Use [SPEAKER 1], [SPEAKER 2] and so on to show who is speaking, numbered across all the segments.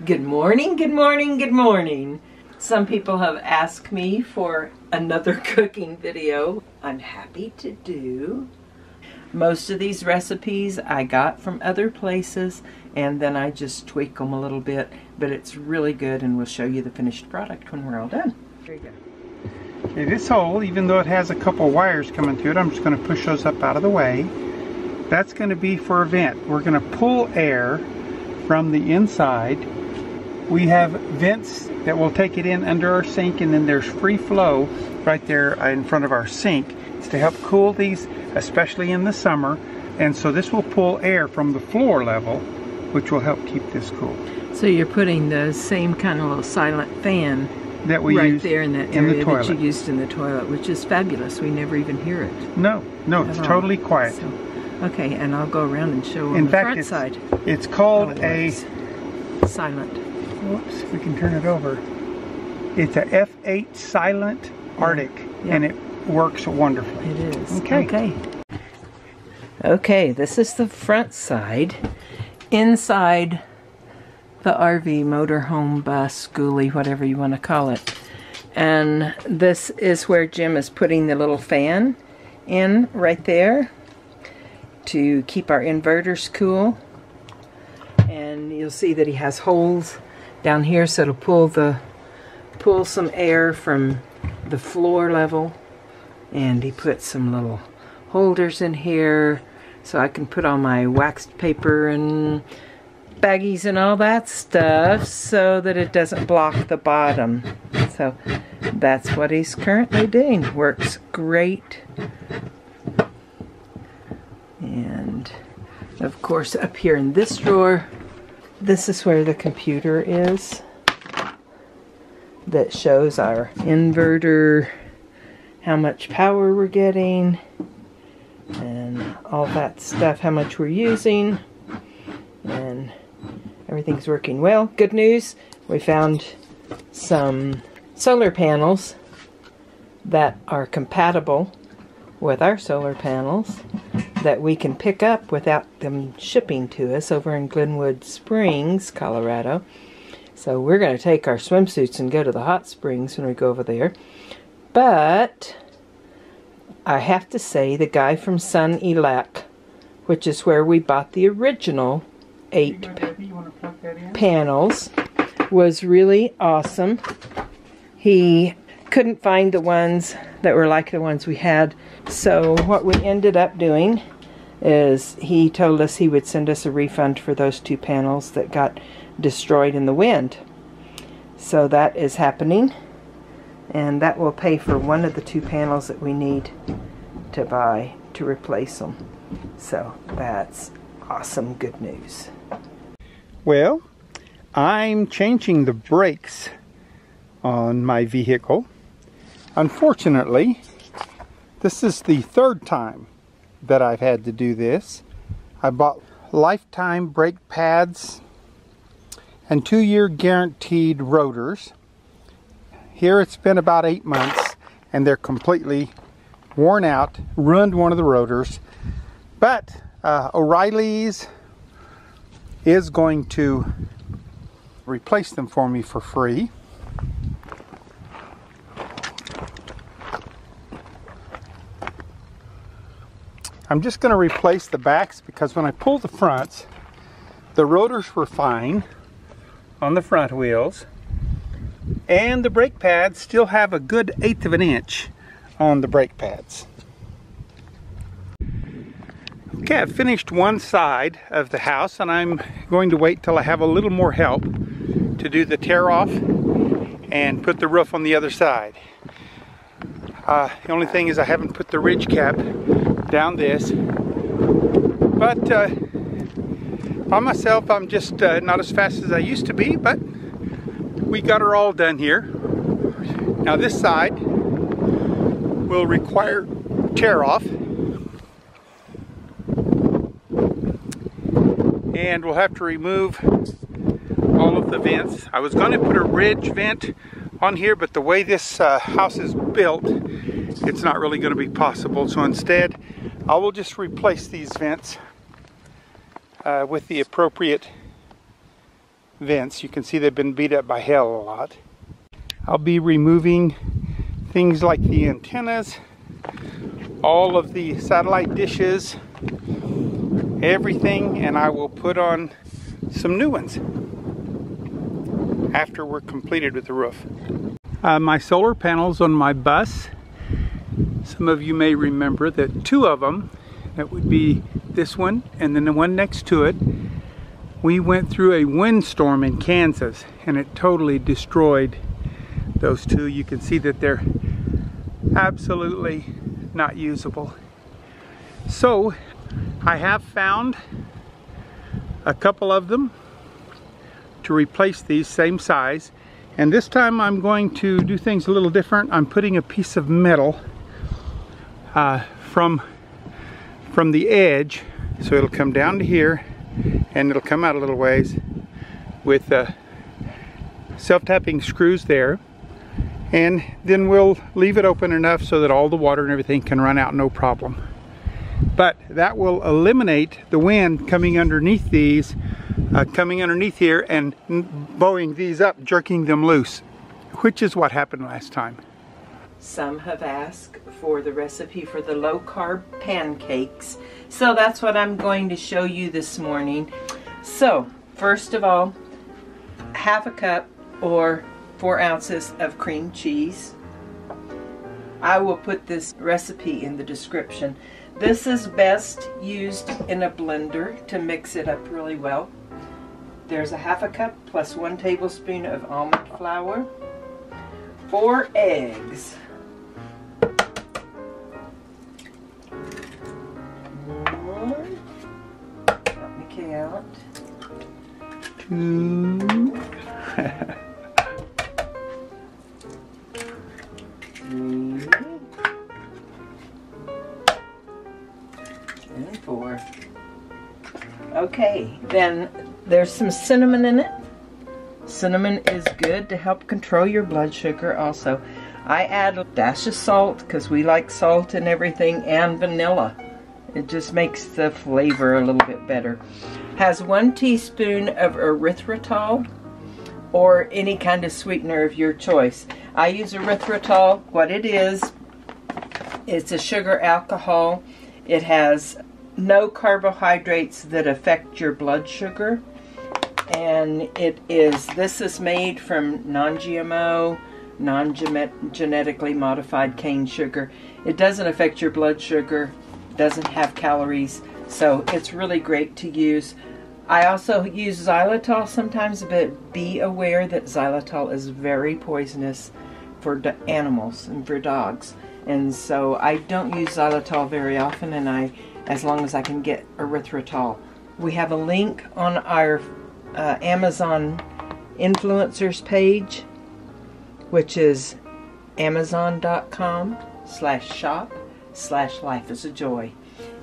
[SPEAKER 1] Good morning, good morning, good morning. Some people have asked me for another cooking video. I'm happy to do. Most of these recipes I got from other places and then I just tweak them a little bit, but it's really good and we'll show you the finished product when we're all done. There you go.
[SPEAKER 2] Okay, this hole, even though it has a couple wires coming through it, I'm just going to push those up out of the way. That's going to be for a vent. We're going to pull air from the inside. We have vents that will take it in under our sink, and then there's free flow right there in front of our sink. It's to help cool these, especially in the summer. And so this will pull air from the floor level, which will help keep this cool.
[SPEAKER 1] So you're putting the same kind of little silent fan
[SPEAKER 2] that we
[SPEAKER 1] right
[SPEAKER 2] use
[SPEAKER 1] there in that area that you used in the toilet, which is fabulous. We never even hear it.
[SPEAKER 2] No, it's totally quiet.
[SPEAKER 1] So, okay, and I'll go around and show on
[SPEAKER 2] in
[SPEAKER 1] the
[SPEAKER 2] fact,
[SPEAKER 1] front side.
[SPEAKER 2] It's called a
[SPEAKER 1] silent.
[SPEAKER 2] Whoops, we can turn it over. It's a F8 Silent Arctic, and it works wonderfully.
[SPEAKER 1] It is.
[SPEAKER 2] Okay.
[SPEAKER 1] Okay, this is the front side. Inside the RV, motorhome, bus, schoolie, whatever you want to call it. And this is where Jim is putting the little fan in right there to keep our inverters cool. And you'll see that he has holes down here, so it'll pull some air from the floor level. And he put some little holders in here so I can put all my waxed paper and baggies and all that stuff so that it doesn't block the bottom. So that's what he's currently doing. Works great. And of course up here in this drawer, this is where the computer is that shows our inverter, how much power we're getting, and all that stuff, how much we're using, and everything's working well. Good news, we found some solar panels that are compatible with our solar panels that we can pick up without them shipping to us over in Glenwood Springs, Colorado. So we're going to take our swimsuits and go to the hot springs when we go over there. But I have to say, the guy from Sun Elec, which is where we bought the original 8 panels, was really awesome. He couldn't find the ones that were like the ones we had, so what we ended up doing is he told us he would send us a refund for those 2 panels that got destroyed in the wind. So that is happening, and that will pay for one of the 2 panels that we need to buy to replace them. So that's awesome good news.
[SPEAKER 2] Well, I'm changing the brakes on my vehicle. Unfortunately, this is the 3rd time that I've had to do this. I bought lifetime brake pads and 2-year guaranteed rotors. Here it's been about 8 months and they're completely worn out, ruined one of the rotors. But O'Reilly's is going to replace them for me for free. I'm just going to replace the backs because when I pulled the fronts, the rotors were fine on the front wheels, and the brake pads still have a good 1/8 of an inch on the brake pads. Okay, I've finished one side of the house and I'm going to wait till I have a little more help to do the tear off and put the roof on the other side. The only thing is I haven't put the ridge cap down this, but by myself I'm just not as fast as I used to be, but we got her all done here. Now this side will require tear off, and we'll have to remove all of the vents. I was going to put a ridge vent on here, but the way this house is built, it's not really going to be possible. So instead, I will just replace these vents with the appropriate vents. You can see they've been beat up by hail a lot. I'll be removing things like the antennas, all of the satellite dishes, everything, and I will put on some new ones after we're completed with the roof. My solar panels on my bus, some of you may remember that two of them, that would be this one and then the one next to it, we went through a windstorm in Kansas and it totally destroyed those two. You can see that they're absolutely not usable. So I have found a couple of them to replace these, same size, and this time I'm going to do things a little different. I'm putting a piece of metal from the edge, so it'll come down to here and it'll come out a little ways with self-tapping screws there, and then we'll leave it open enough so that all the water and everything can run out no problem. But that will eliminate the wind coming underneath these, coming underneath here and bowing these up, jerking them loose, which is what happened last time.
[SPEAKER 1] Some have asked for the recipe for the low-carb pancakes, so that's what I'm going to show you this morning. So, first of all, half a cup or 4 ounces of cream cheese. I will put this recipe in the description. This is best used in a blender to mix it up really well. There's a half a cup plus 1 tablespoon of almond flour, 4 eggs, 1, help me count,
[SPEAKER 2] 2,
[SPEAKER 1] 3, and 4. Okay, then there's some cinnamon in it. Cinnamon is good to help control your blood sugar also. I add a dash of salt because we like salt in everything, and vanilla. It just makes the flavor a little bit better. Has 1 teaspoon of erythritol or any kind of sweetener of your choice. I use erythritol. What it is, it's a sugar alcohol. It has no carbohydrates that affect your blood sugar, and this is made from non-GMO, non-genetically modified cane sugar. It doesn't affect your blood sugar, doesn't have calories, so it's really great to use. I also use xylitol sometimes, but be aware that xylitol is very poisonous for animals and for dogs, and so I don't use xylitol very often, and as long as I can get erythritol. We have a link on our Amazon influencers page, which is amazon.com/shop/lifeisajoy.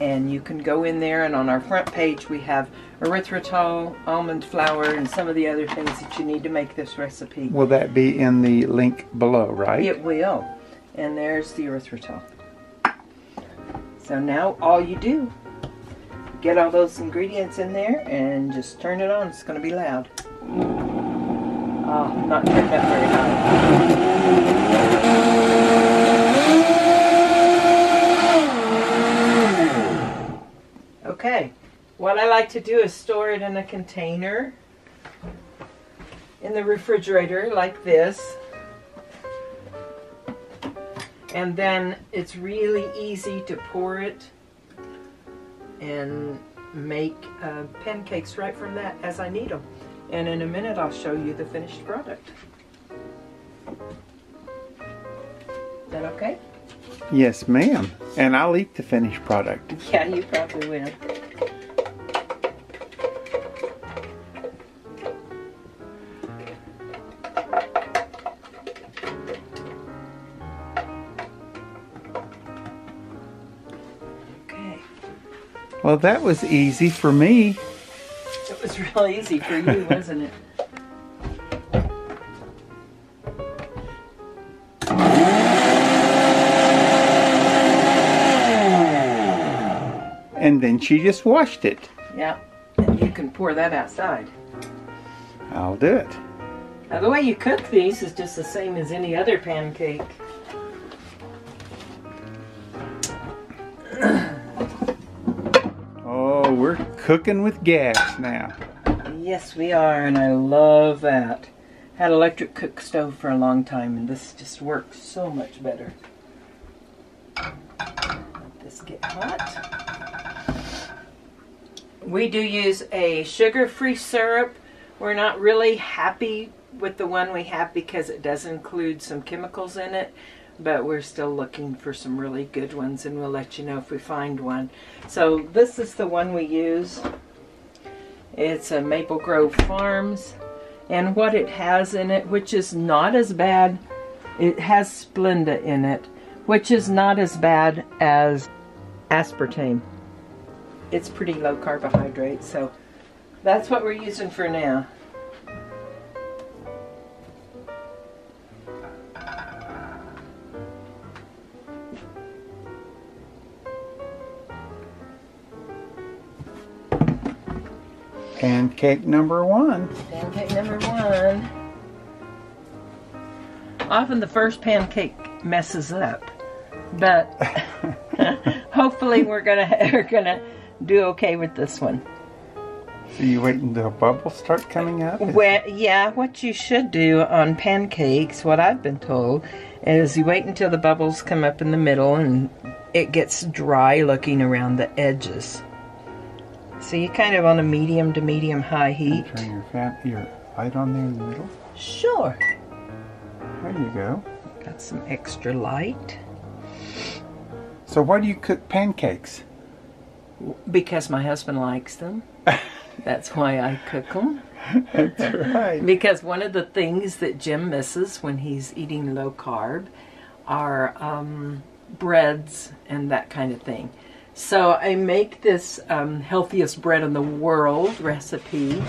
[SPEAKER 1] And you can go in there, and on our front page we have erythritol, almond flour, and some of the other things that you need to make this recipe.
[SPEAKER 2] Will that be in the link below, right?
[SPEAKER 1] It will. And there's the erythritol. So now all you do, get all those ingredients in there and just turn it on. It's going to be loud. Oh, not turned up very high. Okay, what I like to do is store it in a container in the refrigerator like this. And then it's really easy to pour it and make pancakes right from that as I need them. And in a minute I'll show you the finished product. Is that okay?
[SPEAKER 2] Yes, ma'am. And I'll eat the finished product.
[SPEAKER 1] Yeah, you probably will.
[SPEAKER 2] Well, that was easy for me.
[SPEAKER 1] It was real easy for you, wasn't it?
[SPEAKER 2] And then she just washed it.
[SPEAKER 1] Yeah, and you can pour that outside.
[SPEAKER 2] I'll do it.
[SPEAKER 1] Now, the way you cook these is just the same as any other pancake.
[SPEAKER 2] Oh, we're cooking with gas now.
[SPEAKER 1] Yes, we are, and I love that. Had electric cook stove for a long time, and this just works so much better. Let this get hot. We do use a sugar-free syrup. We're not really happy with the one we have because it does include some chemicals in it, but we're still looking for some really good ones, and we'll let you know if we find one. So this is the one we use. It's a Maple Grove Farms, and what it has in it, which is not as bad, it has Splenda in it, which is not as bad as aspartame. It's pretty low carbohydrate, so that's what we're using for now.
[SPEAKER 2] Pancake number one.
[SPEAKER 1] Pancake number one. Often the first pancake messes up, but hopefully we're gonna do okay with this one.
[SPEAKER 2] So you wait until bubbles start coming up?
[SPEAKER 1] Well, yeah, what you should do on pancakes, what I've been told, is you wait until the bubbles come up in the middle and it gets dry looking around the edges. So you kind of on a medium to medium high heat.
[SPEAKER 2] Turn your light on there in the middle.
[SPEAKER 1] Sure.
[SPEAKER 2] There you go.
[SPEAKER 1] Got some extra light.
[SPEAKER 2] So why do you cook pancakes?
[SPEAKER 1] Because my husband likes them. That's why I cook them.
[SPEAKER 2] That's right.
[SPEAKER 1] Because one of the things that Jim misses when he's eating low carb are breads and that kind of thing. So I make this healthiest bread in the world recipe,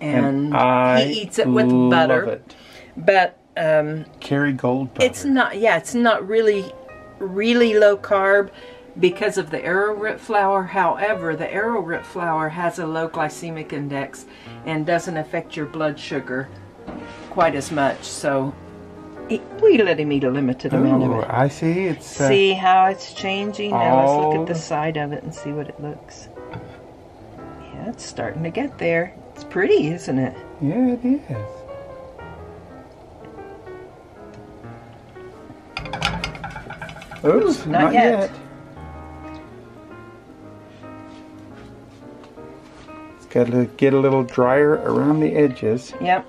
[SPEAKER 1] and he eats it with butter.
[SPEAKER 2] Love it.
[SPEAKER 1] But
[SPEAKER 2] Kerrygold butter.
[SPEAKER 1] it's not. Yeah, it's not really low carb because of the arrowroot flour. However, the arrowroot flour has a low glycemic index and doesn't affect your blood sugar quite as much. So we let him eat a limited amount of it.
[SPEAKER 2] I see. It's
[SPEAKER 1] see how it's changing? Now let's look at the side of it and see what it looks. Yeah, it's starting to get there. It's pretty, isn't it?
[SPEAKER 2] Yeah, it is. Oops,
[SPEAKER 1] not yet.
[SPEAKER 2] It's got to get a little drier around the edges.
[SPEAKER 1] Yep.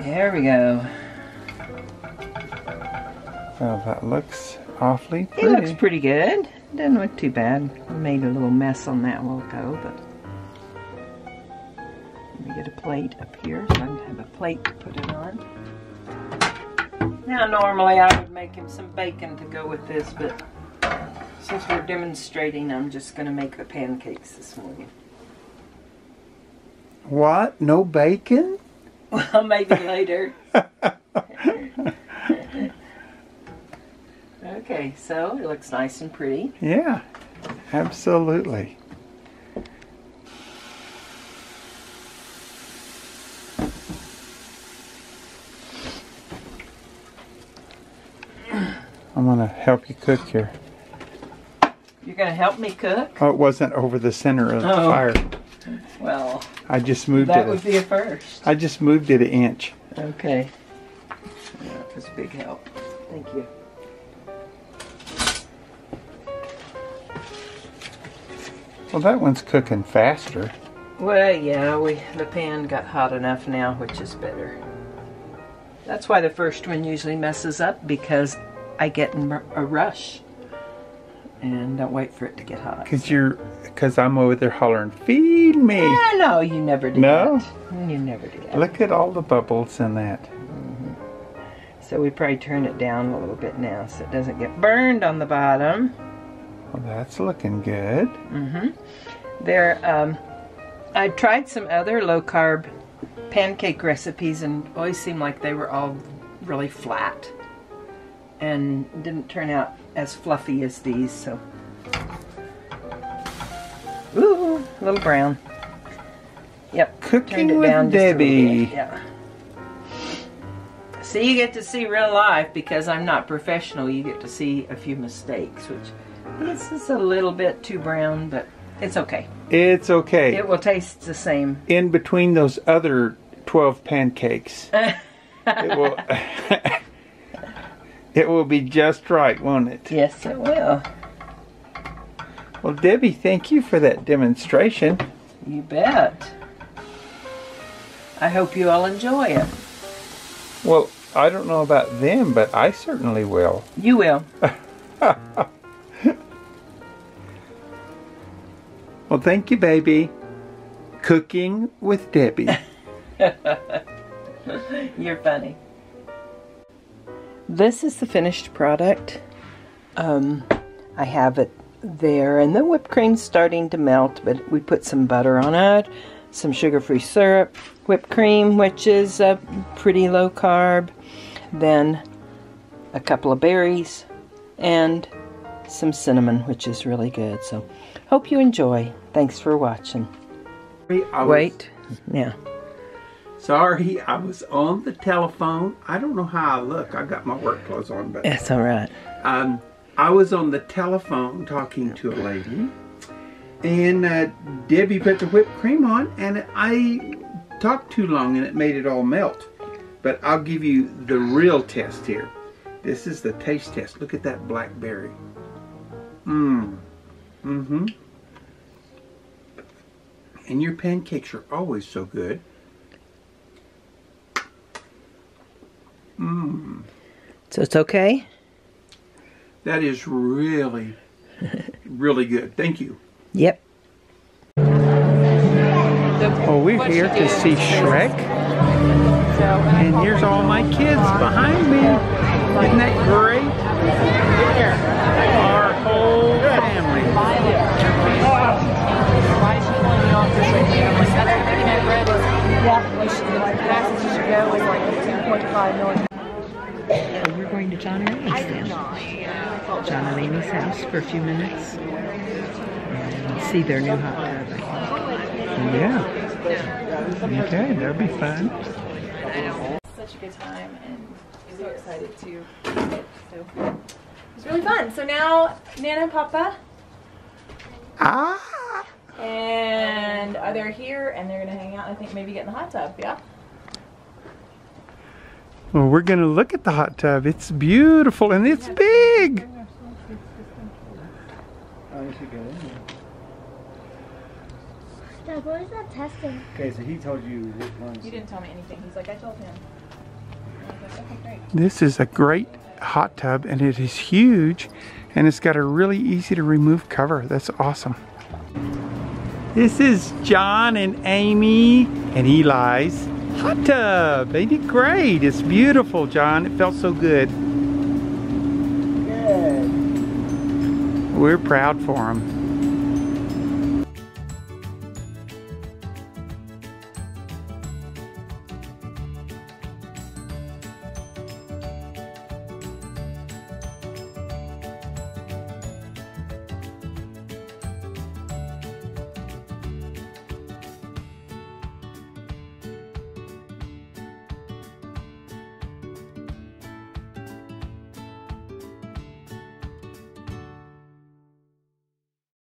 [SPEAKER 1] There we go.
[SPEAKER 2] Well, that looks awfully pretty.
[SPEAKER 1] It looks pretty good. Doesn't look too bad. I made a little mess on that a while ago, but let me get a plate up here so I can have a plate to put it on. Now, normally I would make him some bacon to go with this, but since we're demonstrating, I'm just going to make the pancakes this morning.
[SPEAKER 2] What? No bacon?
[SPEAKER 1] Well, maybe later. Okay, so it looks nice and pretty.
[SPEAKER 2] Yeah, absolutely. I'm going to help you cook here.
[SPEAKER 1] You're going to help me cook?
[SPEAKER 2] Oh, it wasn't over the center of the fire.
[SPEAKER 1] Well,
[SPEAKER 2] I just moved
[SPEAKER 1] that
[SPEAKER 2] it.
[SPEAKER 1] would be a first.
[SPEAKER 2] I just moved it an inch.
[SPEAKER 1] Okay. Yeah, that was a big help. Thank you.
[SPEAKER 2] Well, that one's cooking faster.
[SPEAKER 1] Well, yeah, the pan got hot enough now, which is better. That's why the first one usually messes up, because I get in a rush and don't wait for it to get hot.
[SPEAKER 2] Because I'm over there hollering, feed me.
[SPEAKER 1] No, you never did
[SPEAKER 2] No?
[SPEAKER 1] that. You never did that.
[SPEAKER 2] Look at all the bubbles in that.
[SPEAKER 1] Mm-hmm. So we probably turn it down a little bit now so it doesn't get burned on the bottom.
[SPEAKER 2] Well, that's looking good.
[SPEAKER 1] Mm-hmm. I tried some other low-carb pancake recipes and always seemed like they were all really flat. and didn't turn out as fluffy as these, so. Ooh, a little brown. Yep.
[SPEAKER 2] Cooking with Debbie.
[SPEAKER 1] Yeah. So you get to see real life, because I'm not professional. You get to see a few mistakes, which this is a little bit too brown, but it's okay.
[SPEAKER 2] It's okay.
[SPEAKER 1] It will taste the same.
[SPEAKER 2] In between those other 12 pancakes, it will it will be just right, won't it?
[SPEAKER 1] Yes, it will.
[SPEAKER 2] Well, Debbie, thank you for that demonstration.
[SPEAKER 1] You bet. I hope you all enjoy it.
[SPEAKER 2] Well, I don't know about them, but I certainly will.
[SPEAKER 1] You will.
[SPEAKER 2] Well, thank you, baby. Cooking with Debbie.
[SPEAKER 1] You're funny. This is the finished product. I have it there, and the whipped cream's starting to melt, but we put some butter on it, some sugar-free syrup, whipped cream, which is pretty low carb, then a couple of berries, and some cinnamon, which is really good. So, hope you enjoy. Thanks for watching. Wait. Yeah.
[SPEAKER 2] Sorry, I was on the telephone. I don't know how I look. I got my work clothes on, but
[SPEAKER 1] That's all right.
[SPEAKER 2] I was on the telephone talking to a lady, and Debbie put the whipped cream on, and I talked too long, and it made it all melt. But I'll give you the real test here. This is the taste test. Look at that blackberry. Mm-hmm. And your pancakes are always so good.
[SPEAKER 1] So it's okay?
[SPEAKER 2] That is really, really good. Thank you.
[SPEAKER 1] Yep.
[SPEAKER 2] Well, we're here to see Shrek. And here's all my kids behind me. Isn't that great? Our whole family.
[SPEAKER 1] We're going to John and Amy's house. John and Amy's house for a few minutes and see their new hot tub.
[SPEAKER 2] Yeah. Okay, that'll be fun.
[SPEAKER 3] Such a good time, and so excited to eat it. So it was really fun. So now Nana and Papa and they're here, and they're gonna hang out. And I think maybe get in the hot tub. Yeah.
[SPEAKER 2] Well, we're going to look at the hot tub. It's beautiful and it's big.
[SPEAKER 4] Dad, what is that testing?
[SPEAKER 5] Okay, so he told you which ones.
[SPEAKER 3] You didn't tell me anything. He's like, I told him. And I was like, okay, great.
[SPEAKER 2] This is a great hot tub, and it is huge, and it's got a really easy to remove cover. That's awesome. This is John and Amy and Eli's hot tub. They did great. It's beautiful, John. It felt so good.
[SPEAKER 5] Good.
[SPEAKER 2] We're proud for them.